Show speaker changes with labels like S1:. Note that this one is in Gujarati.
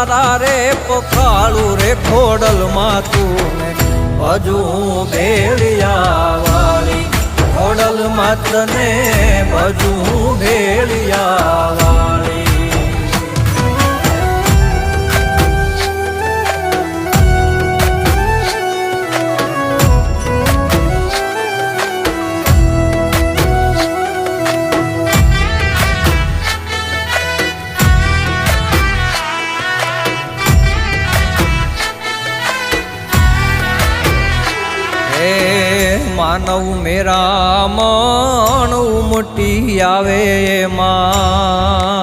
S1: તારા રે પખાળું રે ખોડલમાં તું ને હજુ ભેળિયા વાળી ખોડલમાં તને હજુ ભેળિયા વાળી માનવ મેરા મણ ઉમટી આવે માં